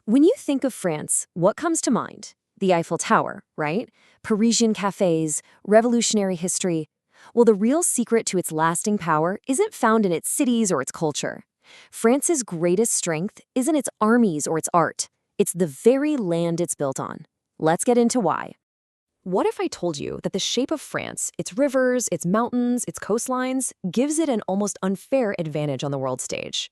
When you think of France, what comes to mind? The Eiffel Tower, right? Parisian cafes, revolutionary history. Well, the real secret to its lasting power isn't found in its cities or its culture. France's greatest strength isn't its armies or its art. It's the very land it's built on. Let's get into why. What if I told you that the shape of France, its rivers, its mountains, its coastlines, gives it an almost unfair advantage on the world stage?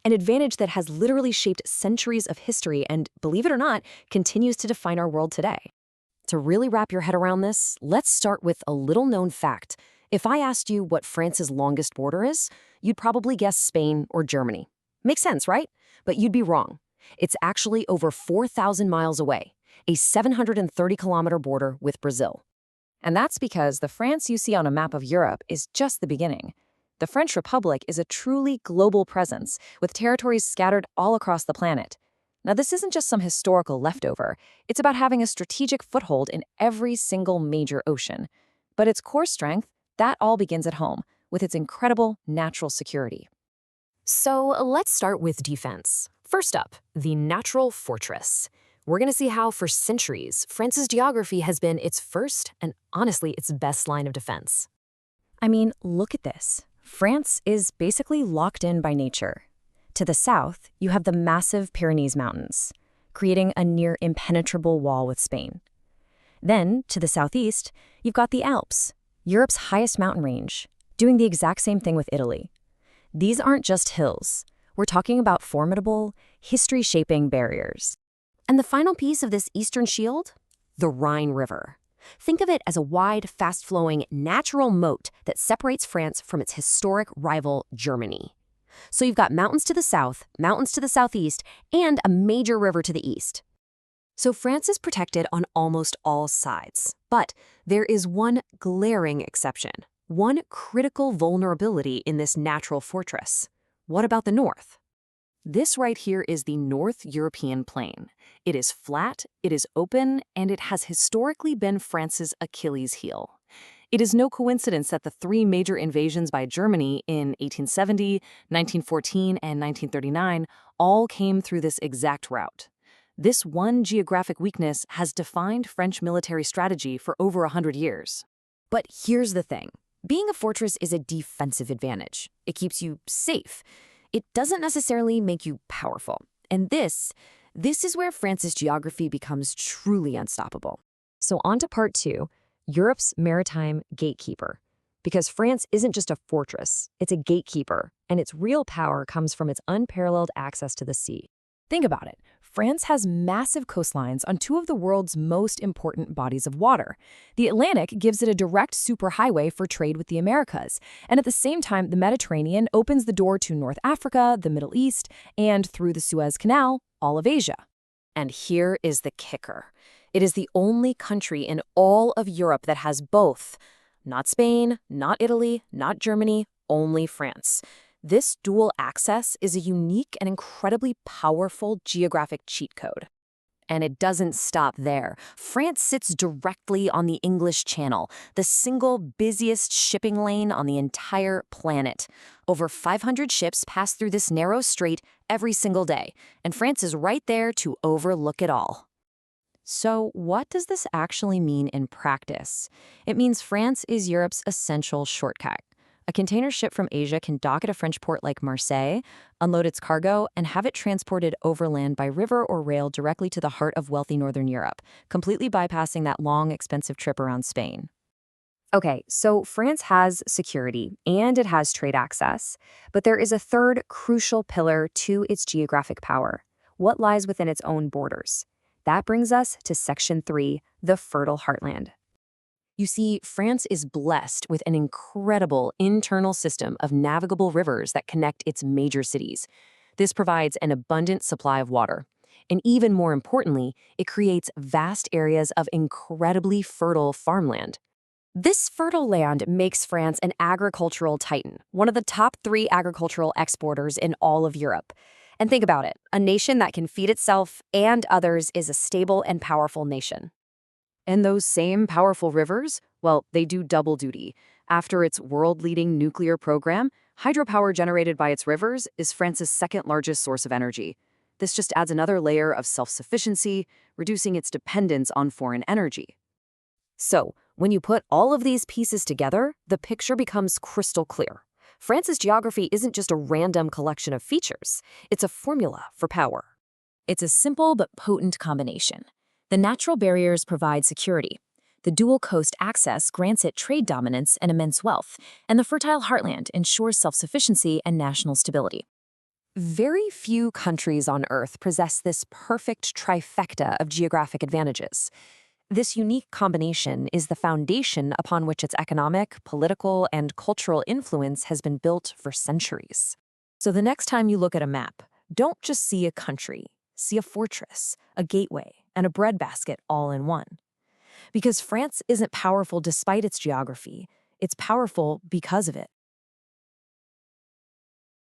An advantage that has literally shaped centuries of history and, believe it or not, continues to define our world today. To really wrap your head around this, let's start with a little-known fact. If I asked you what France's longest border is, you'd probably guess Spain or Germany. Makes sense, right? But you'd be wrong. It's actually over 4,000 miles away, a 730-kilometer border with Brazil. And that's because the France you see on a map of Europe is just the beginning. The French Republic is a truly global presence, with territories scattered all across the planet. Now, this isn't just some historical leftover. It's about having a strategic foothold in every single major ocean. But its core strength, that all begins at home, with its incredible natural security. So let's start with defense. First up, the natural fortress. We're going to see how, for centuries, France's geography has been its first and, honestly, its best line of defense. I mean, look at this. France is basically locked in by nature. To the south, you have the massive Pyrenees Mountains, creating a near impenetrable wall with Spain. Then, to the southeast, you've got the Alps, Europe's highest mountain range, doing the exact same thing with Italy. These aren't just hills. We're talking about formidable, history-shaping barriers. And the final piece of this eastern shield? The Rhine River. Think of it as a wide, fast-flowing, natural moat that separates France from its historic rival, Germany. So you've got mountains to the south, mountains to the southeast, and a major river to the east. So France is protected on almost all sides. But there is one glaring exception, one critical vulnerability in this natural fortress. What about the north? This right here is the North European plain. It is flat, it is open, and it has historically been France's Achilles heel. It is no coincidence that the three major invasions by Germany in 1870, 1914, and 1939 all came through this exact route. This one geographic weakness has defined French military strategy for over 100 years. But here's the thing. Being a fortress is a defensive advantage. It keeps you safe. It doesn't necessarily make you powerful. And this is where France's geography becomes truly unstoppable. So on to part two, Europe's maritime gatekeeper. Because France isn't just a fortress, it's a gatekeeper, and its real power comes from its unparalleled access to the sea. Think about it. France has massive coastlines on two of the world's most important bodies of water. The Atlantic gives it a direct superhighway for trade with the Americas, and at the same time, the Mediterranean opens the door to North Africa, the Middle East, and through the Suez Canal, all of Asia. And here is the kicker. It is the only country in all of Europe that has both. Not Spain, not Italy, not Germany, only France. This dual access is a unique and incredibly powerful geographic cheat code. And it doesn't stop there. France sits directly on the English Channel, the single busiest shipping lane on the entire planet. Over 500 ships pass through this narrow strait every single day, and France is right there to overlook it all. So what does this actually mean in practice? It means France is Europe's essential shortcut. A container ship from Asia can dock at a French port like Marseille, unload its cargo, and have it transported overland by river or rail directly to the heart of wealthy Northern Europe, completely bypassing that long, expensive trip around Spain. Okay, so France has security and it has trade access, but there is a third crucial pillar to its geographic power: what lies within its own borders. That brings us to Section 3, the fertile heartland. You see, France is blessed with an incredible internal system of navigable rivers that connect its major cities. This provides an abundant supply of water. And even more importantly, it creates vast areas of incredibly fertile farmland. This fertile land makes France an agricultural titan, one of the top 3 agricultural exporters in all of Europe. And think about it, a nation that can feed itself and others is a stable and powerful nation. And those same powerful rivers, well, they do double duty. After its world-leading nuclear program, hydropower generated by its rivers is France's second largest source of energy. This just adds another layer of self-sufficiency, reducing its dependence on foreign energy. So, when you put all of these pieces together, the picture becomes crystal clear. France's geography isn't just a random collection of features, it's a formula for power. It's a simple but potent combination. The natural barriers provide security. The dual coast access grants it trade dominance and immense wealth, and the fertile heartland ensures self-sufficiency and national stability. Very few countries on Earth possess this perfect trifecta of geographic advantages. This unique combination is the foundation upon which its economic, political, and cultural influence has been built for centuries. So the next time you look at a map, don't just see a country, see a fortress, a gateway, and a breadbasket all in one. Because France isn't powerful despite its geography, it's powerful because of it.